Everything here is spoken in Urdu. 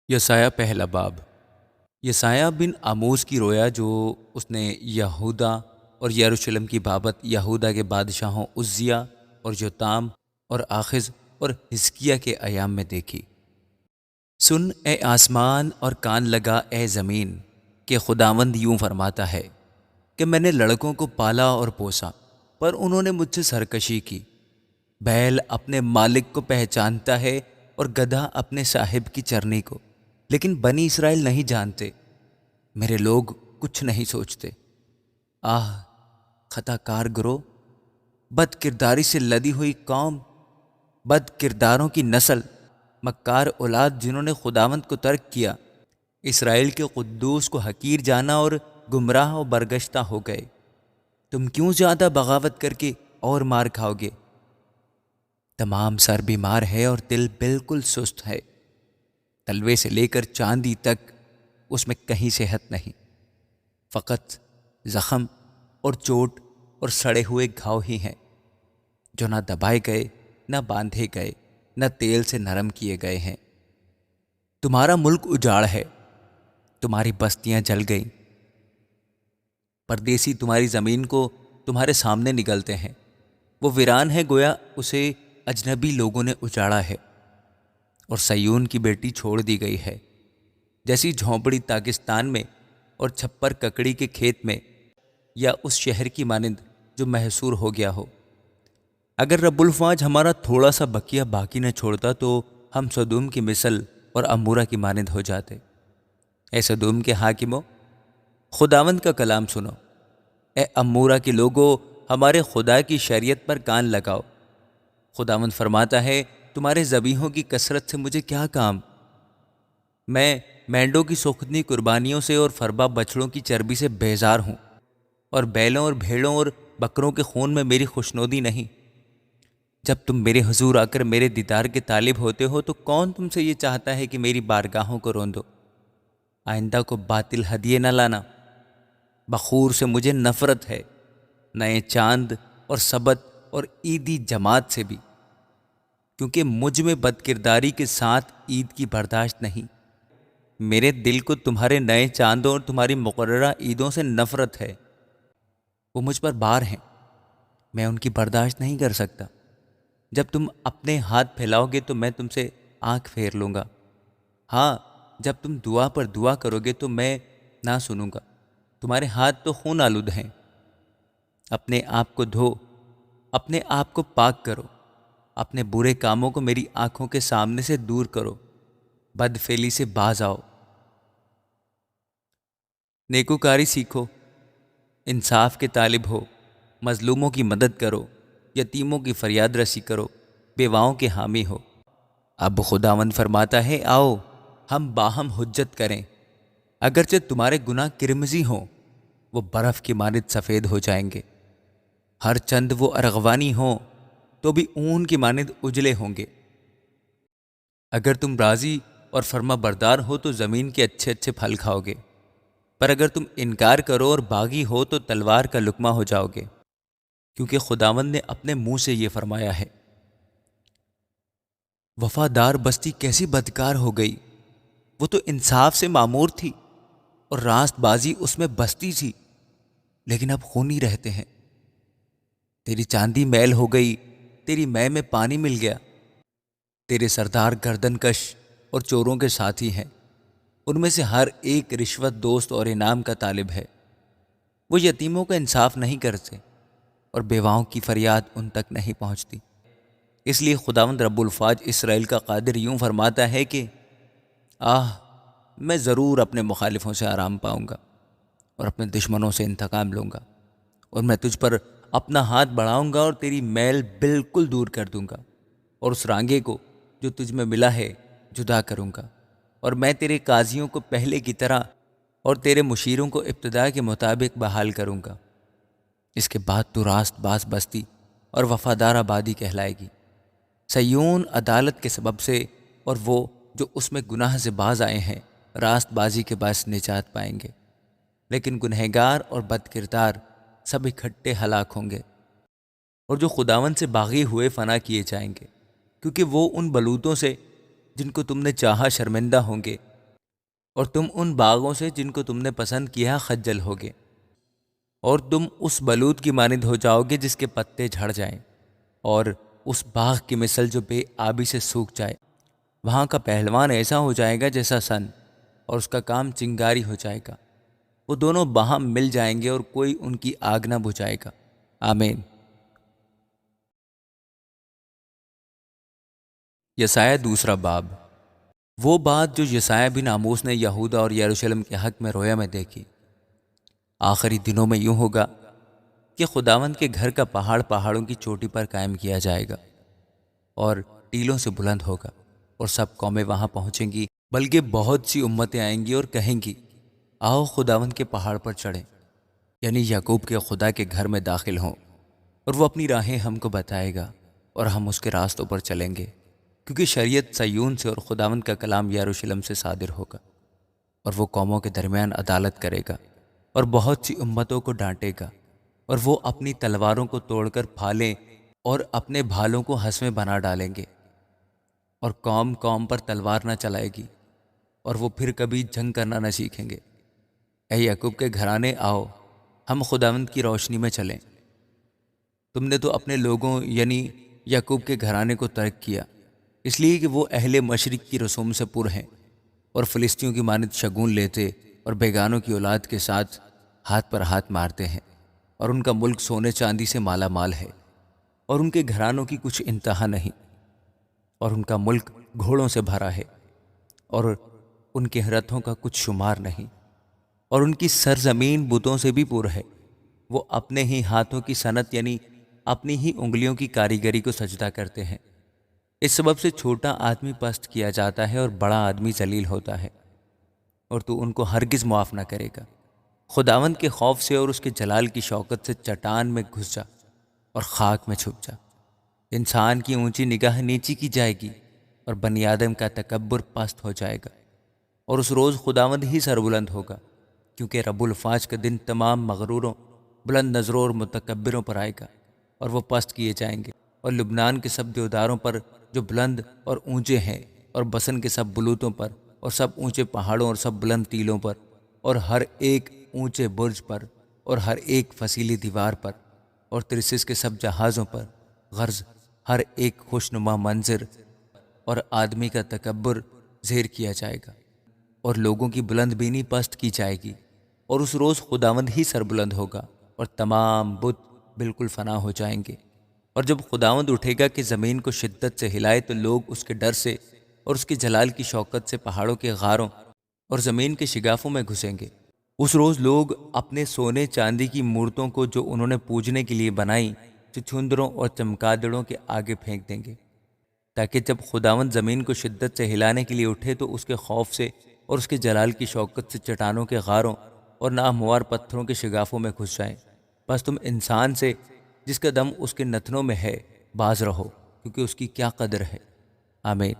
یسایہ پہلا باب۔ یسایہ بن آموز کی رویا جو اس نے یہودا اور یروشلم کی بابت یہودا کے بادشاہوں عزیہ اور یوتام اور آخز اور حزقیہ کے ایام میں دیکھی۔ سن اے آسمان اور کان لگا اے زمین کہ خداوند یوں فرماتا ہے کہ میں نے لڑکوں کو پالا اور پوسا پر انہوں نے مجھ سے سرکشی کی۔ بیل اپنے مالک کو پہچانتا ہے اور گدھا اپنے صاحب کی چرنی کو، لیکن بنی اسرائیل نہیں جانتے، میرے لوگ کچھ نہیں سوچتے۔ آہ خطا کار گروہ، بد کرداری سے لدی ہوئی قوم، بد کرداروں کی نسل، مکار اولاد جنہوں نے خداوند کو ترک کیا، اسرائیل کے قدوس کو حقیر جانا اور گمراہ و برگشتہ ہو گئے۔ تم کیوں زیادہ بغاوت کر کے اور مار کھاؤ گے؟ تمام سر بیمار ہے اور دل بالکل سست ہے، تلوے سے لے کر چاندی تک اس میں کہیں صحت نہیں، فقط زخم اور چوٹ اور سڑے ہوئے گھاؤ ہی ہیں جو نہ دبائے گئے نہ باندھے گئے نہ تیل سے نرم کیے گئے ہیں۔ تمہارا ملک اجاڑ ہے، تمہاری بستیاں جل گئیں، پردیسی تمہاری زمین کو تمہارے سامنے نگلتے ہیں، وہ ویران ہے گویا اسے اجنبی لوگوں نے اجاڑا ہے، اور سیون کی بیٹی چھوڑ دی گئی ہے، جیسی جھونپڑی پاکستان میں اور چھپر ککڑی کے کھیت میں، یا اس شہر کی مانند جو محصور ہو گیا ہو۔ اگر رب الفاج ہمارا تھوڑا سا بقیہ باقی نہ چھوڑتا تو ہم سدوم کی مثل اور امورہ کی مانند ہو جاتے۔ اے سدوم کے حاکموں، خداوند کا کلام سنو، اے امورہ کے لوگوں، ہمارے خدا کی شریعت پر کان لگاؤ۔ خداوند فرماتا ہے، تمہارے ذبیحوں کی کثرت سے مجھے کیا کام؟ میں مینڈوں کی سوختنی قربانیوں سے اور فربا بچڑوں کی چربی سے بیزار ہوں، اور بیلوں اور بھیڑوں اور بکروں کے خون میں میری خوشنودی نہیں۔ جب تم میرے حضور آ کر میرے دیدار کے طالب ہوتے ہو تو کون تم سے یہ چاہتا ہے کہ میری بارگاہوں کو روندو؟ آئندہ کو باطل ہدیے نہ لانا، بخور سے مجھے نفرت ہے، نئے چاند اور سبت اور عیدی جماعت سے بھی، کیونکہ مجھ میں بد کرداری کے ساتھ عید کی برداشت نہیں۔ میرے دل کو تمہارے نئے چاندوں اور تمہاری مقررہ عیدوں سے نفرت ہے، وہ مجھ پر بار ہیں، میں ان کی برداشت نہیں کر سکتا۔ جب تم اپنے ہاتھ پھیلاؤ گے تو میں تم سے آنکھ پھیر لوں گا، ہاں جب تم دعا پر دعا کرو گے تو میں نہ سنوں گا۔ تمہارے ہاتھ تو خون آلود ہیں، اپنے آپ کو دھو، اپنے آپ کو پاک کرو، اپنے برے کاموں کو میری آنکھوں کے سامنے سے دور کرو، بد فعلی سے باز آؤ۔ نیکوکاری سیکھو، انصاف کے طالب ہو، مظلوموں کی مدد کرو، یتیموں کی فریاد رسی کرو، بیواؤں کے حامی ہو۔ اب خداوند فرماتا ہے، آؤ ہم باہم حجت کریں، اگرچہ تمہارے گناہ کرمزی ہوں وہ برف کی مانند سفید ہو جائیں گے، ہر چند وہ ارغوانی ہوں تو بھی اون کی مانند اجلے ہوں گے۔ اگر تم راضی اور فرما بردار ہو تو زمین کے اچھے اچھے پھل کھاؤ گے، پر اگر تم انکار کرو اور باغی ہو تو تلوار کا لقمہ ہو جاؤ گے، کیونکہ خداوند نے اپنے منہ سے یہ فرمایا ہے۔ وفادار بستی کیسی بدکار ہو گئی، وہ تو انصاف سے معمور تھی اور راست بازی اس میں بستی تھی، لیکن اب خونی رہتے ہیں۔ تیری چاندی میل ہو گئی، تیری مے میں پانی مل گیا۔ تیرے سردار گردن کش اور چوروں کے ساتھی ہیں، ان میں سے ہر ایک رشوت دوست اور انعام کا طالب ہے۔ وہ یتیموں کا انصاف نہیں کرتے اور بیواؤں کی فریاد ان تک نہیں پہنچتی۔ اس لیے خداوند رب الفاج اسرائیل کا قادر یوں فرماتا ہے کہ آہ میں ضرور اپنے مخالفوں سے آرام پاؤں گا اور اپنے دشمنوں سے انتقام لوں گا، اور میں تجھ پر اپنا ہاتھ بڑھاؤں گا اور تیری میل بالکل دور کر دوں گا، اور اس رانگے کو جو تجھ میں ملا ہے جدا کروں گا، اور میں تیرے قاضیوں کو پہلے کی طرح اور تیرے مشیروں کو ابتدا کے مطابق بحال کروں گا۔ اس کے بعد تو راست باز بستی اور وفادار آبادی کہلائے گی۔ سیون عدالت کے سبب سے، اور وہ جو اس میں گناہ سے باز آئے ہیں راست بازی کے باعث نجات پائیں گے، لیکن گنہگار اور بد کردار سب اکٹھے ہلاک ہوں گے، اور جو خداوند سے باغی ہوئے فنا کیے جائیں گے، کیونکہ وہ ان بلوتوں سے جن کو تم نے چاہا شرمندہ ہوں گے، اور تم ان باغوں سے جن کو تم نے پسند کیا خجل ہوگے، اور تم اس بلوط کی مانند ہو جاؤ گے جس کے پتے جھڑ جائیں، اور اس باغ کی مثل جو بے آبی سے سوکھ جائے۔ وہاں کا پہلوان ایسا ہو جائے گا جیسا سن، اور اس کا کام چنگاری ہو جائے گا۔ وہ دونوں باہم مل جائیں گے اور کوئی ان کی آگ نہ بجھائے گا۔ آمین۔ یسایہ دوسرا باب۔ وہ بات جو یسایہ بن آموس نے یہودا اور یروشلم کے حق میں رویا میں دیکھی۔ آخری دنوں میں یوں ہوگا کہ خداوند کے گھر کا پہاڑ پہاڑوں کی چوٹی پر قائم کیا جائے گا اور ٹیلوں سے بلند ہوگا، اور سب قومیں وہاں پہنچیں گی، بلکہ بہت سی امتیں آئیں گی اور کہیں گی آؤ خداوند کے پہاڑ پر چڑھیں، یعنی یعقوب کے خدا کے گھر میں داخل ہوں، اور وہ اپنی راہیں ہم کو بتائے گا اور ہم اس کے راستوں پر چلیں گے، کیونکہ شریعت سیون سے اور خداوند کا کلام یروشلم سے صادر ہوگا، اور وہ قوموں کے درمیان عدالت کرے گا اور بہت سی امتوں کو ڈانٹے گا، اور وہ اپنی تلواروں کو توڑ کر پھالیں اور اپنے بھالوں کو ہنسویں بنا ڈالیں گے، اور قوم قوم پر تلوار نہ چلائے گی، اور وہ پھر کبھی جنگ کرنا نہ سیکھیں گے۔ اے یعقوب کے گھرانے آؤ، ہم خداوند کی روشنی میں چلیں۔ تم نے تو اپنے لوگوں یعنی یعقوب کے گھرانے کو ترک کیا، اس لیے کہ وہ اہل مشرق کی رسوم سے پر ہیں، اور فلسطینیوں کی مانند شگون لیتے اور بیگانوں کی اولاد کے ساتھ ہاتھ پر ہاتھ مارتے ہیں، اور ان کا ملک سونے چاندی سے مالا مال ہے، اور ان کے گھرانوں کی کچھ انتہا نہیں، اور ان کا ملک گھوڑوں سے بھرا ہے، اور ان کے رتھوں کا کچھ شمار نہیں، اور ان کی سرزمین بتوں سے بھی پر ہے۔ وہ اپنے ہی ہاتھوں کی صنعت یعنی اپنی ہی انگلیوں کی کاریگری کو سجدہ کرتے ہیں۔ اس سبب سے چھوٹا آدمی پست کیا جاتا ہے اور بڑا آدمی ذلیل ہوتا ہے، اور تو ان کو ہرگز معاف نہ کرے گا۔ خداوند کے خوف سے اور اس کے جلال کی شوکت سے چٹان میں گھس جا اور خاک میں چھپ جا۔ انسان کی اونچی نگاہ نیچی کی جائے گی، اور بنی آدم کا تکبر پست ہو جائے گا، اور اس روز خداوند ہی سربلند ہوگا، کیونکہ رب الفاظ کا دن تمام مغروروں، بلند نظروں اور متکبروں پر آئے گا، اور وہ پست کیے جائیں گے، اور لبنان کے سب دیوداروں پر جو بلند اور اونچے ہیں، اور بسن کے سب بلوتوں پر، اور سب اونچے پہاڑوں اور سب بلند ٹیلوں پر، اور ہر ایک اونچے برج پر، اور ہر ایک فسیلی دیوار پر، اور ترسس کے سب جہازوں پر، غرض ہر ایک خوشنما منظر اور آدمی کا تکبر زیر کیا جائے گا، اور لوگوں کی بلند بینی پست کی جائے گی، اور اس روز خداوند ہی سربلند ہوگا، اور تمام بت بالکل فنا ہو جائیں گے۔ اور جب خداوند اٹھے گا کہ زمین کو شدت سے ہلائے، تو لوگ اس کے ڈر سے اور اس کے جلال کی شوکت سے پہاڑوں کے غاروں اور زمین کے شگافوں میں گھسیں گے۔ اس روز لوگ اپنے سونے چاندی کی مورتوں کو جو انہوں نے پوجنے کے لیے بنائی چچھندروں اور چمگادڑوں کے آگے پھینک دیں گے، تاکہ جب خداوند زمین کو شدت سے ہلانے کے لیے اٹھے تو اس کے خوف سے اور اس کے جلال کی شوکت سے چٹانوں کے غاروں اور ناہموار پتھروں کے شگافوں میں گھس جائیں۔ بس تم انسان سے جس کا دم اس کے نتنوں میں ہے باز رہو، کیونکہ اس کی کیا قدر ہے۔ آمین۔